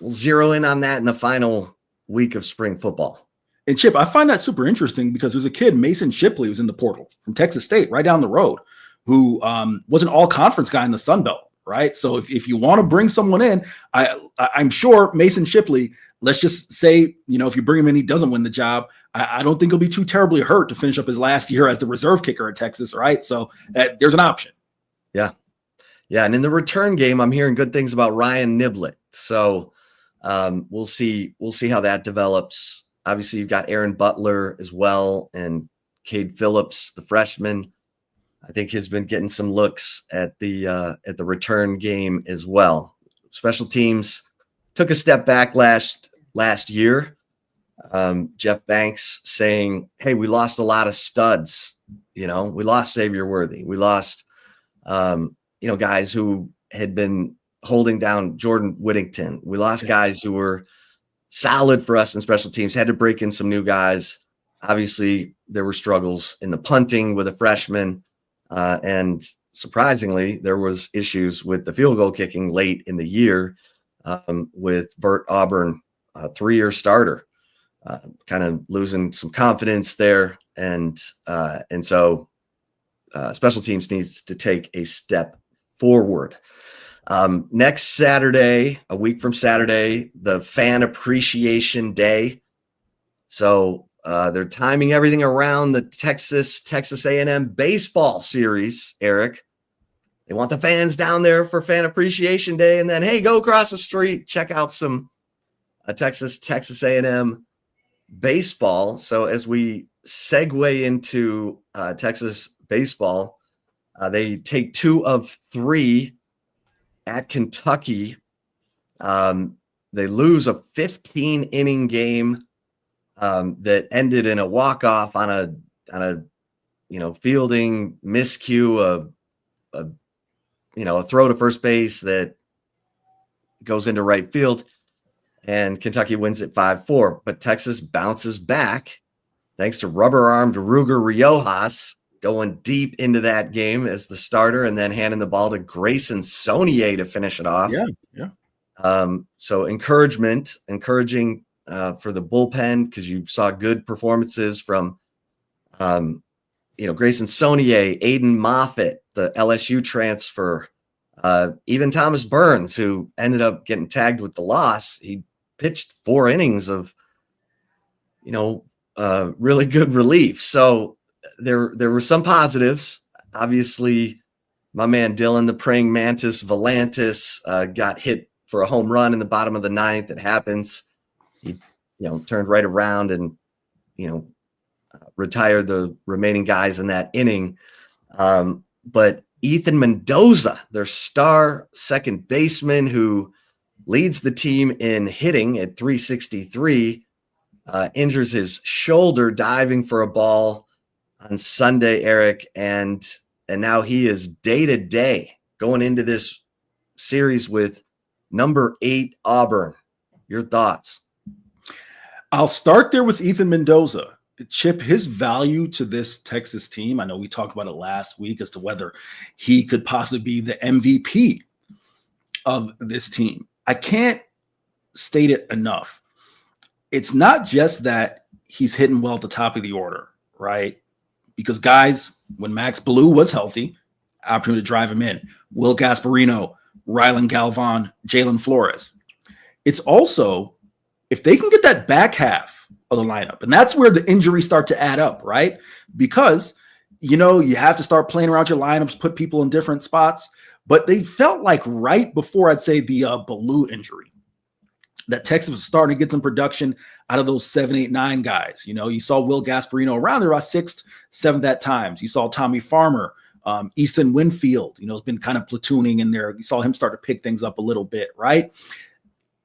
zero in on that in the final week of spring football. And Chip, I find that super interesting because there's a kid, Mason Shipley, who's in the portal from Texas State, right down the road, who was an all-conference guy in the Sun Belt, right? So if you want to bring someone in, I'm sure Mason Shipley, let's just say, if you bring him in, he doesn't win the job. I don't think he'll be too terribly hurt to finish up his last year as the reserve kicker at Texas, right? So there's an option. Yeah. Yeah, and in the return game, I'm hearing good things about Ryan Niblett. So we'll see how that develops. Obviously, you've got Aaron Butler as well, and Cade Phillips, the freshman. I think has been getting some looks at the return game as well. Special teams took a step back last year. Jeff Banks saying, "Hey, we lost a lot of studs. We lost Xavier Worthy. We lost, guys who had been holding down Jordan Whittington. We lost guys who were solid for us in special teams. Had to break in some new guys. Obviously, there were struggles in the punting with a freshman, and surprisingly, there was issues with the field goal kicking late in the year with Bert Auburn, a 3-year starter, kind of losing some confidence there, and so special teams needs to take a step forward. Next Saturday, a week from Saturday, the Fan Appreciation Day. So they're timing everything around the Texas A&M baseball series, Eric. They want the fans down there for Fan Appreciation Day, and then, hey, go across the street, check out some Texas A&M baseball. So as we segue into Texas baseball, They take 2 of 3 at Kentucky. They lose a 15-inning game that ended in a walk-off on a fielding miscue, a throw to first base that goes into right field, and Kentucky wins it 5-4. But Texas bounces back thanks to rubber-armed Ruger Riojas going deep into that game as the starter and then handing the ball to Grayson Saunier to finish it off. Yeah. So encouraging for the bullpen, because you saw good performances from Grayson Saunier, Aiden Moffitt, the LSU transfer, even Thomas Burns, who ended up getting tagged with the loss. He pitched 4 innings of really good relief. So there were some positives. Obviously, my man Dylan, the praying mantis Volantis, got hit for a home run in the bottom of the 9th. It happens. He turned right around and retired the remaining guys in that inning. But Ethan Mendoza, their star second baseman who leads the team in hitting at 363, injures his shoulder diving for a ball on Sunday, Eric, and now he is day-to-day going into this series with number 8 Auburn. Your thoughts? I'll start there with Ethan Mendoza. Chip, his value to this Texas team, I know we talked about it last week as to whether he could possibly be the MVP of this team. I can't state it enough. It's not just that he's hitting well at the top of the order, right? Because guys, when Max Blue was healthy, opportunity to drive him in. Will Gasparino, Rylan Galvan, Jalen Flores. It's also, if they can get that back half of the lineup, and that's where the injuries start to add up, right? Because, you have to start playing around your lineups, put people in different spots. But they felt like right before, I'd say, the Ballou injury, that Texas was starting to get some production out of those 7, 8, 9 guys. You saw Will Gasparino around there about 6th, 7th at times. You saw Tommy Farmer, Easton Winfield, has been kind of platooning in there. You saw him start to pick things up a little bit, right?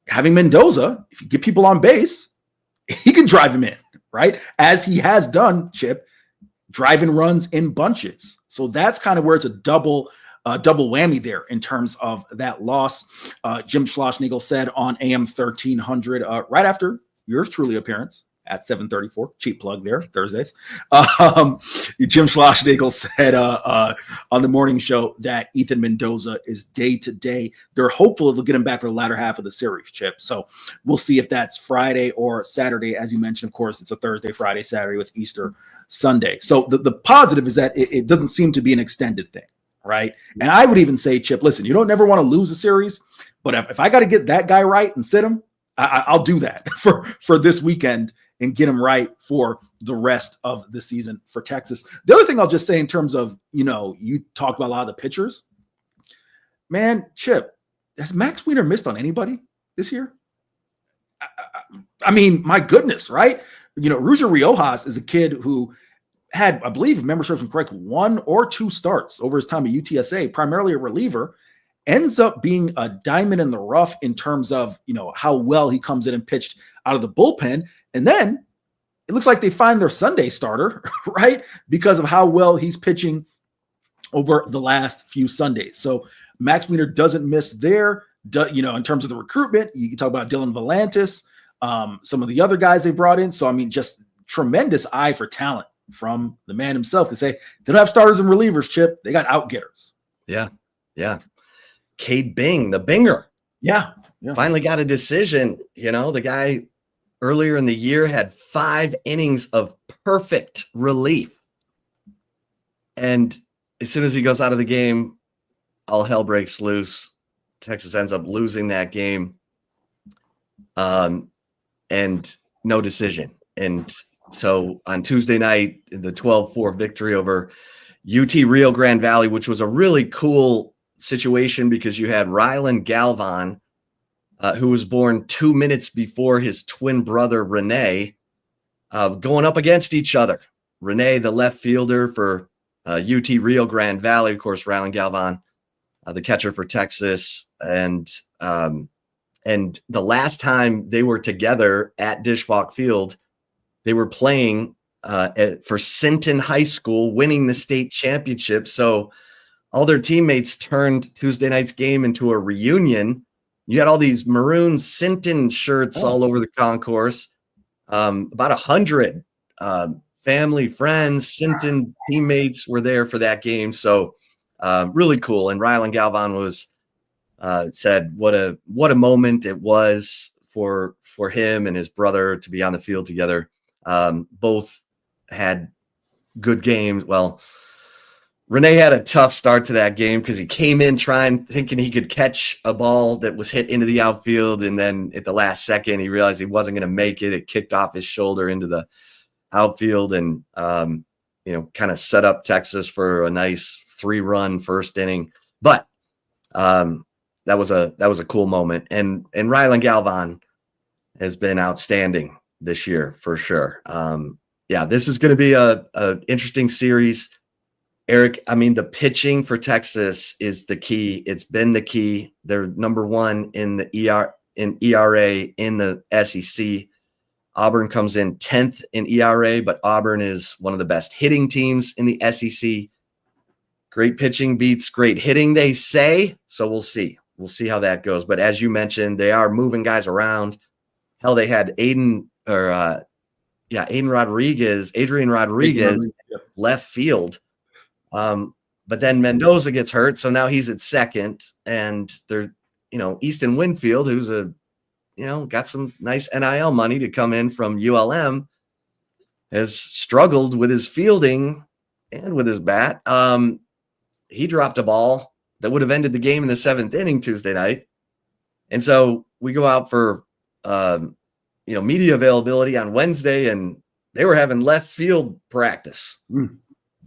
Having Mendoza, if you get people on base, he can drive him in, right? As he has done, Chip, driving runs in bunches. So that's kind of where it's a double whammy there in terms of that loss. Jim Schlossnagel said on AM 1300, right after yours truly appearance at 7:34, cheap plug there, Thursdays. Jim Schlossnagel said on the morning show that Ethan Mendoza is day-to-day. They're hopeful they'll get him back for the latter half of the series, Chip. So we'll see if that's Friday or Saturday. As you mentioned, of course, it's a Thursday, Friday, Saturday with Easter Sunday. So the positive is that it doesn't seem to be an extended thing. Right. And I would even say, Chip, listen, you don't never want to lose a series, but if I got to get that guy right and sit him, I'll do that for this weekend and get him right for the rest of the season for Texas. The other thing I'll just say in terms of, you talked about a lot of the pitchers, man, Chip, has Max Wiener missed on anybody this year? I mean, my goodness, right? Ruger Riojas is a kid who had, I believe, if memory serves me correct, 1 or 2 starts over his time at UTSA, primarily a reliever, ends up being a diamond in the rough in terms of, how well he comes in and pitched out of the bullpen. And then it looks like they find their Sunday starter, right? Because of how well he's pitching over the last few Sundays. So Max Wiener doesn't miss there, in terms of the recruitment. You can talk about Dylan Volantis, some of the other guys they brought in. So, I mean, just tremendous eye for talent from the man himself to say they don't have starters and relievers, Chip. They got outgetters. Yeah. Cade Bing, the Binger. Yeah. Finally got a decision. The guy earlier in the year had 5 innings of perfect relief. And as soon as he goes out of the game, all hell breaks loose. Texas ends up losing that game. And no decision. And so on Tuesday night, the 12-4 victory over UT Rio Grande Valley, which was a really cool situation because you had Rylan Galvan, who was born 2 minutes before his twin brother, Renee, going up against each other. Renee, the left fielder for UT Rio Grande Valley, of course, Rylan Galvan, the catcher for Texas. And the last time they were together at Disch-Falk Field, they were playing for Sinton High School, winning the state championship. So all their teammates turned Tuesday night's game into a reunion. You had all these maroon Sinton shirts all over the concourse. About 100 family, friends, Sinton teammates were there for that game. So really cool. And Rylan Galvan was said what a moment it was for him and his brother to be on the field together. Both had good games. Well, Renee had a tough start to that game because he came in thinking he could catch a ball that was hit into the outfield, and then at the last second he realized he wasn't going to make it. It kicked off his shoulder into the outfield, and kind of set up Texas for a nice 3-run first inning. But that was a cool moment, and Rylan Galvan has been outstanding this year for sure. This is going to be a interesting series. Eric, I mean, the pitching for Texas is the key. It's been the key. They're number 1 in the ERA in the SEC. Auburn comes in 10th in ERA, but Auburn is one of the best hitting teams in the SEC. Great pitching beats great hitting, they say. So we'll see. We'll see how that goes. But as you mentioned, they are moving guys around. Hell, they had Adrian Rodriguez, left field. But then Mendoza gets hurt, so now he's at second, and they're, Easton Winfield, who's got some nice NIL money to come in from ULM, has struggled with his fielding and with his bat. He dropped a ball that would have ended the game in the 7th inning Tuesday night. And so we go out for, media availability on Wednesday, and they were having left field practice.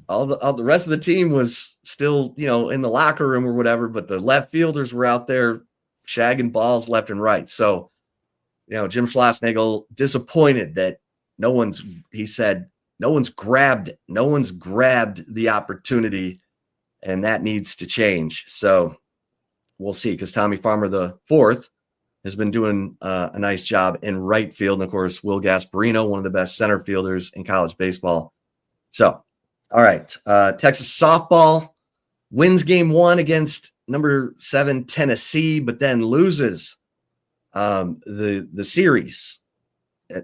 All the rest of the team was still, in the locker room or whatever, but the left fielders were out there shagging balls left and right. So, Jim Schlossnagle disappointed that no one's grabbed it. No one's grabbed the opportunity, and that needs to change. So we'll see, because Tommy Farmer the fourth has been doing a nice job in right field. And of course, Will Gasparino, one of the best center fielders in college baseball. So, all right. Texas softball wins game 1 against number 7 Tennessee, but then loses the series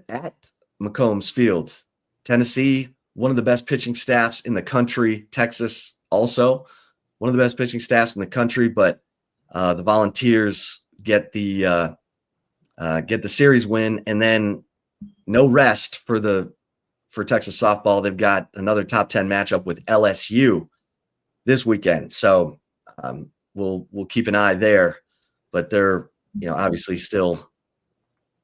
at McCombs Field. Tennessee, one of the best pitching staffs in the country. Texas, also one of the best pitching staffs in the country, but the Volunteers get the series win, and then no rest for Texas softball. They've got another top 10 matchup with LSU this weekend. So we'll keep an eye there, but they're, obviously still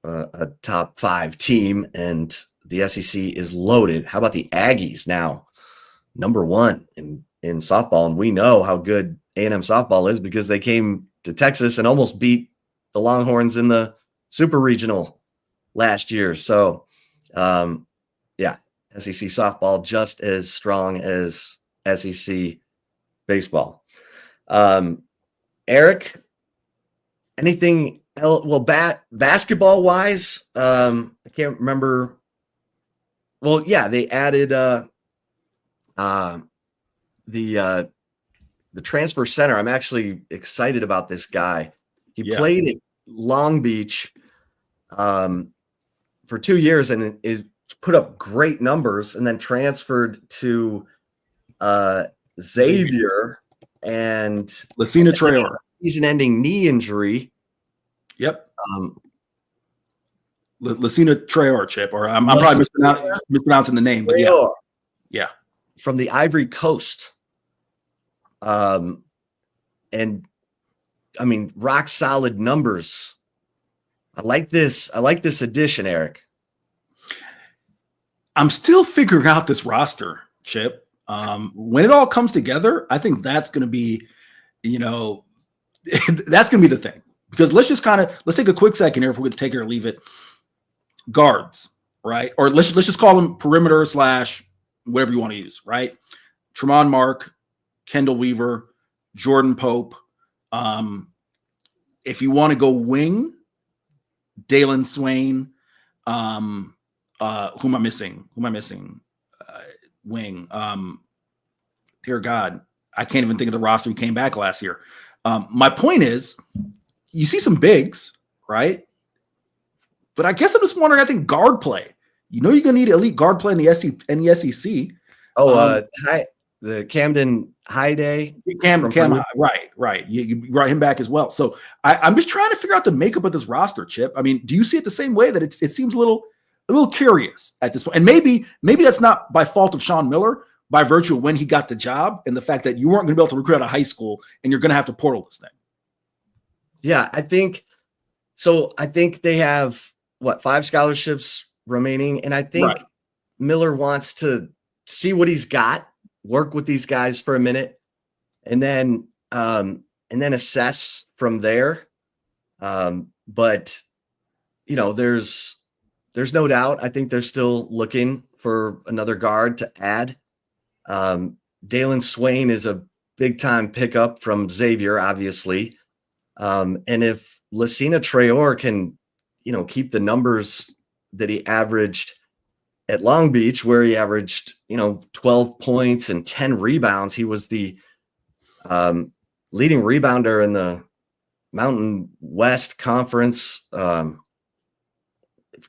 a top 5 team, and the SEC is loaded. How about the Aggies now? Number 1 in softball. And we know how good A&M softball is because they came to Texas and almost beat the Longhorns in the Super Regional last year. So, SEC softball just as strong as SEC baseball. Eric, anything else? Well, basketball wise, I can't remember. Well, yeah, they added the transfer center. I'm actually excited about this guy. He played at Long Beach for 2 years and is put up great numbers, and then transferred to Xavier and Lucina Traore. Season-ending knee injury. Yep. Lucina Traore, Chip, or I'm probably mispronouncing the name, but yeah. From the Ivory Coast. And I mean, rock solid numbers. I like this addition, Eric. I'm still figuring out this roster, Chip. When it all comes together, I think that's going to be, that's going to be the thing. Because let's take a quick second here if we could take it or leave it. Guards, right? Or let's just call them perimeter / whatever you want to use, right? Tremont Mark, Kendall Weaver, Jordan Pope. If you want to go wing, Dalen Swain. Who am I missing? Wing. Dear God, I can't even think of the roster who came back last year. My point is, you see some bigs, right? But I guess I'm just wondering, I think guard play. You're going to need elite guard play in the SEC. The Camden High Day. Right. You brought him back as well. So I'm just trying to figure out the makeup of this roster, Chip. I mean, do you see it the same way, that it seems a little curious at this point? And maybe that's not by fault of Sean Miller, by virtue of when he got the job and the fact that you weren't going to be able to recruit out of high school and you're going to have to portal this thing. Yeah, I think so. I think they have 5 scholarships remaining, and I think Miller wants to see what he's got, work with these guys for a minute, and then assess from there. But there's no doubt. I think they're still looking for another guard to add. Dalen Swain is a big time pickup from Xavier, obviously. And if Lassina Traore can, keep the numbers that he averaged at Long Beach, where he averaged, 12 points and 10 rebounds, he was the leading rebounder in the Mountain West Conference 2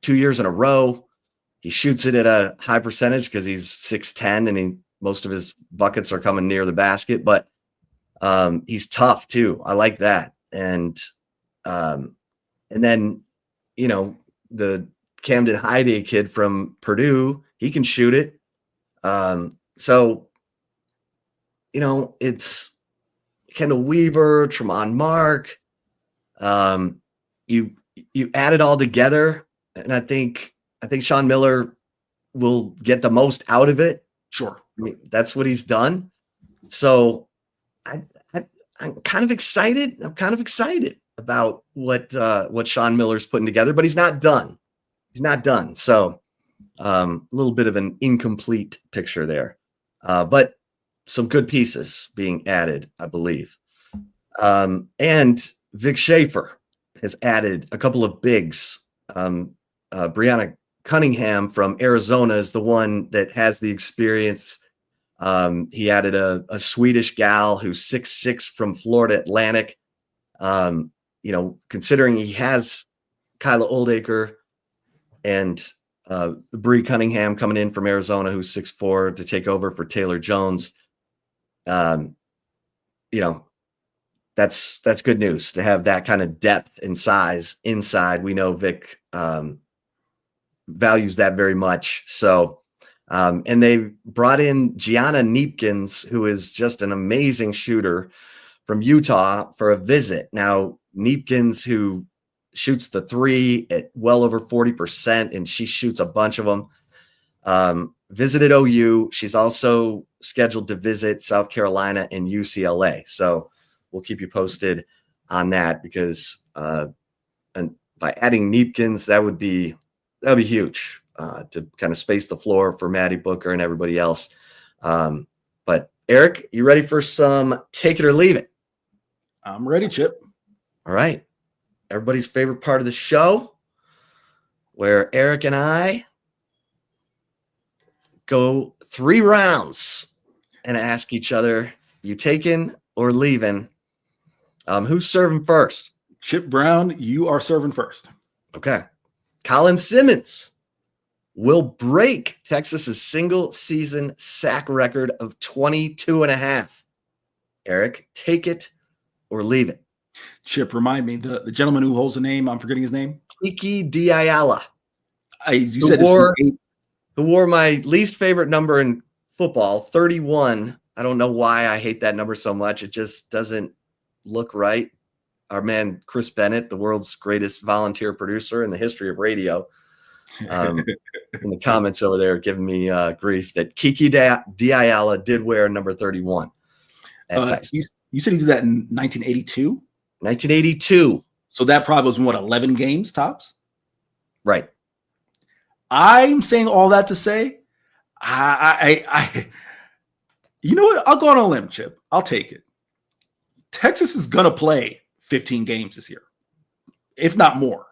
years in a row. He shoots it at a high percentage because he's 6'10", and most of his buckets are coming near the basket, but he's tough too. I like that. And then, the Camden High Day kid from Purdue, he can shoot it. So, it's Kendall Weaver, Tremont Mark. You add it all together, and I think Sean Miller will get the most out of it. Sure. I mean, that's what he's done. So I'm kind of excited. I'm kind of excited about what Sean Miller's putting together, but he's not done. So a little bit of an incomplete picture there, but some good pieces being added, I believe. And Vic Schaefer has added a couple of bigs. Brianna Cunningham from Arizona is the one that has the experience. He added a Swedish gal who's 6'6" from Florida Atlantic. Considering he has Kyla Oldacre and Bree Cunningham coming in from Arizona, who's 6'4", to take over for Taylor Jones. That's good news to have that kind of depth and size inside. We know Vic values that very much. So, and they brought in Gianna Neepkins, who is just an amazing shooter from Utah, for a visit. Now, Neepkins, who shoots the 3 at well over 40%, and she shoots a bunch of them, visited OU. She's also scheduled to visit South Carolina and UCLA. So we'll keep you posted on that, because and by adding Neepkins, that would be huge to kind of space the floor for Maddie Booker and everybody else. But Eric, you ready for some take it or leave it? I'm ready, Chip. All right. Everybody's favorite part of the show, where Eric and I go 3 rounds and ask each other, you taking or leaving? Who's serving first? Chip Brown, you are serving first. Okay. Colin Simmons will break Texas's single season sack record of 22.5. Eric, take it or leave it? Chip, remind me, the gentleman who holds the name, I'm forgetting his name. Kiki Diayala. Who wore my least favorite number in football, 31. I don't know why I hate that number so much. It just doesn't look right. Our man, Chris Bennett, the world's greatest volunteer producer in the history of radio, in the comments over there giving me grief that Kiki Diayala did wear number 31 at Texas. You said he did that in 1982? 1982. So that probably was, 11 games tops? Right. I'm saying all that to say, You know what? I'll go on a limb, Chip. I'll take it. Texas is going to play 15 games this year, if not more.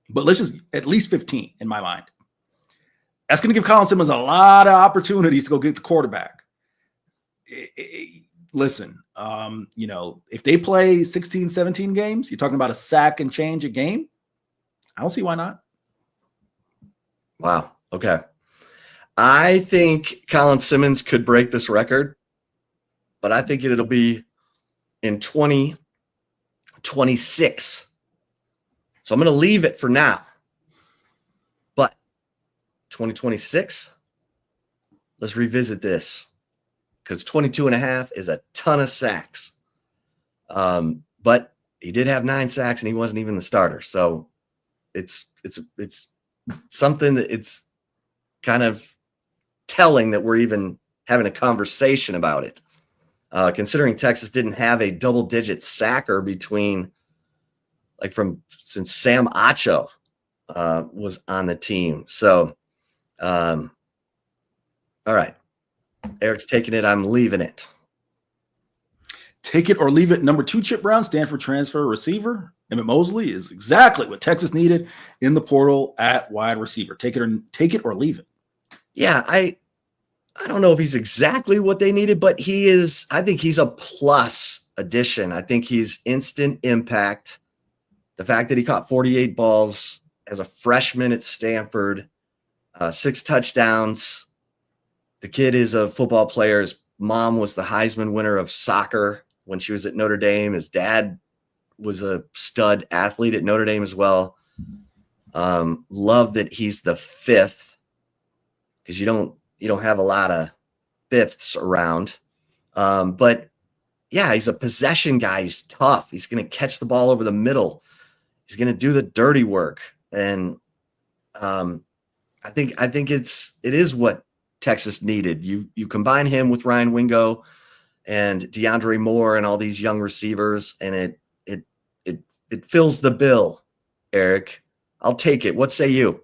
But let's just at least 15 in my mind. That's going to give Colin Simmons a lot of opportunities to go get the quarterback. Listen, if they play 16, 17 games, you're talking about a sack and change a game. I don't see why not. Wow. Okay. I think Colin Simmons could break this record, but I think it'll be in 2026. So I'm going to leave it for now. But 2026, let's revisit this, because 22.5 is a ton of sacks. But he did have 9 sacks and he wasn't even the starter. So it's something that it's kind of telling that we're even having a conversation about it. Considering Texas didn't have a double-digit sacker since Sam Acho was on the team. So, all right. Eric's taking it. I'm leaving it. Take it or leave it. Number 2, Chip Brown, Stanford transfer receiver. Emmett Mosley is exactly what Texas needed in the portal at wide receiver. Take it or leave it. Yeah, I don't know if he's exactly what they needed, but I think he's a plus addition. I think he's instant impact. The fact that he caught 48 balls as a freshman at Stanford, 6 touchdowns. The kid is a football player. His mom was the Heisman winner of soccer when she was at Notre Dame. His dad was a stud athlete at Notre Dame as well. Love that he's the 5th, because you don't have a lot of 5ths around. But yeah, he's a possession guy. He's tough. He's going to catch the ball over the middle. He's going to do the dirty work. And I think it is what Texas needed. You combine him with Ryan Wingo and DeAndre Moore and all these young receivers, and it fills the bill, Eric. I'll take it. What say you?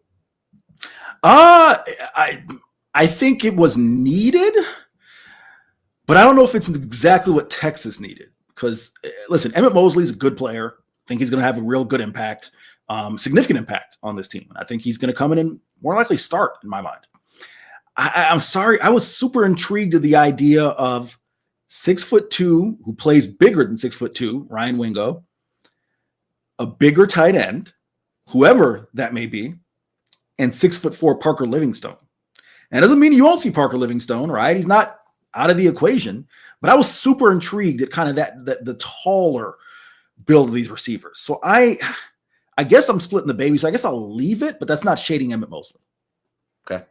I think it was needed, but I don't know if it's exactly what Texas needed. Because, listen, Emmett Mosley is a good player. I think he's going to have a real good impact, significant impact on this team. I think he's going to come in and more likely start, in my mind. I'm sorry. I was super intrigued at the idea of 6'2", who plays bigger than 6'2", Ryan Wingo, a bigger tight end, whoever that may be, and 6'4" Parker Livingstone. And it doesn't mean you won't see Parker Livingstone, right? He's not out of the equation, but I was super intrigued at kind of that the taller build of these receivers. So I guess I'm splitting the baby. So I guess I'll leave it, but that's not shading Emmett Mosley. Okay.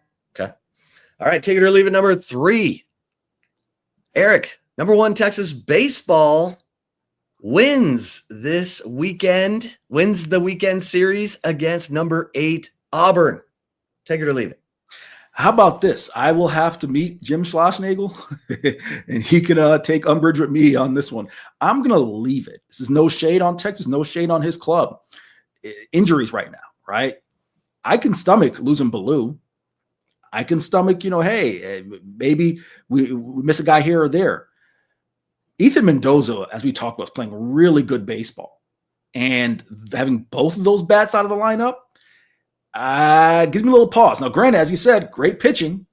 All right, take it or leave it. Number 3, Eric. Number 1, Texas baseball wins the weekend series against number 8 Auburn. Take it or leave it. How about this? I will have to meet Jim Schlossnagel, and he can take umbrage with me on this one. I'm going to leave it. This is no shade on Texas, no shade on his club. Injuries right now, right? I can stomach losing Ballou. I can stomach, hey, maybe we miss a guy here or there. Ethan Mendoza, as we talked about, is playing really good baseball. And having both of those bats out of the lineup gives me a little pause. Now, granted, as you said, great pitching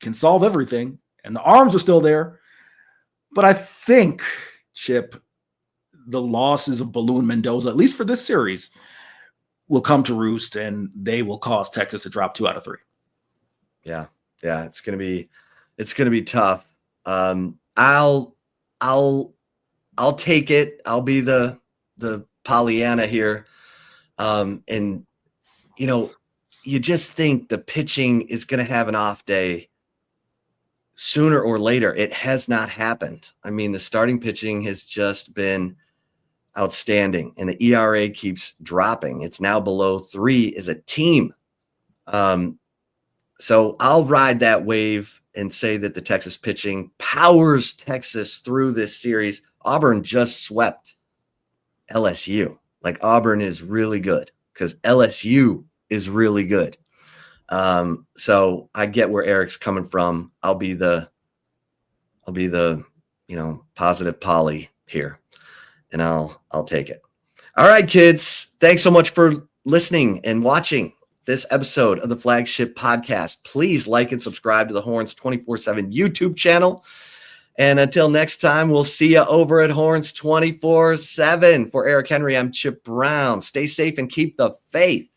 can solve everything, and the arms are still there. But I think, Chip, the losses of Ballou and Mendoza, at least for this series, will come to roost, and they will cause Texas to drop 2 out of 3. Yeah, it's gonna be tough. I'll take it. I'll be the Pollyanna here, and you just think the pitching is gonna have an off day sooner or later. It has not happened. I mean, the starting pitching has just been outstanding, and the ERA keeps dropping. It's now below 3 as a team. So I'll ride that wave and say that the Texas pitching powers Texas through this series. Auburn just swept LSU. Like, Auburn is really good because LSU is really good. So I get where Eric's coming from. I'll be the I'll be the, positive Polly here, and I'll take it. All right, kids. Thanks so much for listening and watching this episode of the Flagship Podcast. Please like and subscribe to the Horns247 YouTube channel. And until next time, we'll see you over at Horns247. For Eric Henry, I'm Chip Brown. Stay safe and keep the faith.